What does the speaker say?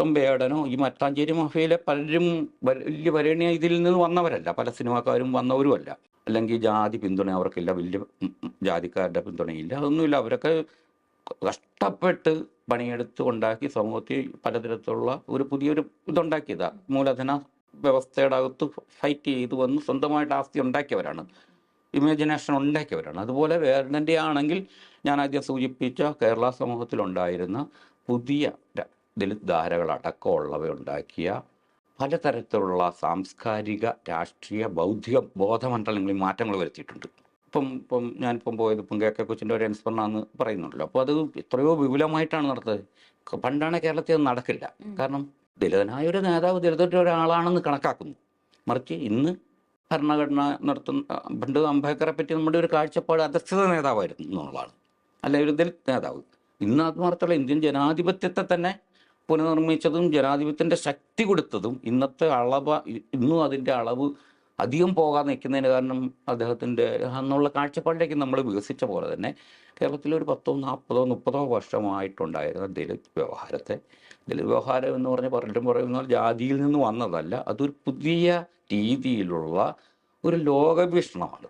തൊട്ടും വേടനോ ഈ മട്ടാഞ്ചേരി മാഫിയയിലെ പലരും വലിയ വരേണ്യ ഇതിൽ നിന്ന് വന്നവരല്ല, പല സിനിമാക്കാരും വന്നവരുമല്ല. അല്ലെങ്കിൽ ജാതി പിന്തുണ അവർക്കില്ല, വലിയ ജാതിക്കാരുടെ പിന്തുണയില്ല, അതൊന്നുമില്ല. അവരൊക്കെ കഷ്ടപ്പെട്ട് പണിയെടുത്ത് ഉണ്ടാക്കി സമൂഹത്തിൽ പലതരത്തിലുള്ള ഒരു പുതിയൊരു ഇതുണ്ടാക്കിയതാണ്. മൂലധന വ്യവസ്ഥയുടെ അകത്ത് ഫൈറ്റ് ചെയ്ത് വന്ന് സ്വന്തമായിട്ട് ആസ്തി ഉണ്ടാക്കിയവരാണ്, ഇമാജിനേഷൻ ഉണ്ടാക്കിയവരാണ്. അതുപോലെ വേടൻ്റെ ആണെങ്കിൽ ഞാൻ ആദ്യം സൂചിപ്പിച്ച കേരള സമൂഹത്തിലുണ്ടായിരുന്ന പുതിയ ദലിത് ധാരകളടക്കമുള്ളവ ഉണ്ടാക്കിയ പലതരത്തിലുള്ള സാംസ്കാരിക, രാഷ്ട്രീയ, ബൗദ്ധിക ബോധമണ്ഡലങ്ങളിൽ മാറ്റങ്ങൾ വരുത്തിയിട്ടുണ്ട്. ഞാനിപ്പം പോയത് കെ കൊച്ചിൻ്റെ ഒരു അനുസ്മരണമാണെന്ന് പറയുന്നുണ്ടല്ലോ. അപ്പോൾ അത് എത്രയോ വിപുലമായിട്ടാണ് നടത്തുന്നത്. പണ്ടാണ് കേരളത്തിൽ അത് നടക്കില്ല. കാരണം ദലിതനായ ഒരു നേതാവ് ദലിതരുടെ ഒരാളാണെന്ന് കണക്കാക്കുന്നു. മറിച്ച് ഇന്ന് ഭരണഘടന പണ്ട് അംബേദ്കറെ പറ്റി നമ്മുടെ ഒരു കാഴ്ചപ്പാട് അധസ്ഥിത നേതാവായിരുന്നു എന്നുള്ളതാണ്, അല്ല ഒരു ദലിത് നേതാവ്. ഇന്ന് അത് മാത്രമല്ല, ഇന്ത്യൻ ജനാധിപത്യത്തെ തന്നെ പുനർനിർമ്മിച്ചതും ജനാധിപത്യത്തിൻ്റെ ശക്തി കൊടുത്തതും ഇന്നും അതിൻ്റെ അളവ് അധികം പോകാതെ നിൽക്കുന്നതിന് കാരണം അദ്ദേഹത്തിൻ്റെ എന്നുള്ള കാഴ്ചപ്പാടിലേക്ക് നമ്മൾ വികസിച്ച പോലെ തന്നെ കേരളത്തിൽ ഒരു 10, 40, 30 വർഷമായിട്ടുണ്ടായിരുന്ന ദലിത് വ്യവഹാരം എന്ന് പറഞ്ഞ് പലരും പറയുന്ന ജാതിയിൽ നിന്ന് വന്നതല്ല, അതൊരു പുതിയ രീതിയിലുള്ള ഒരു ലോകവീക്ഷണമാണ്.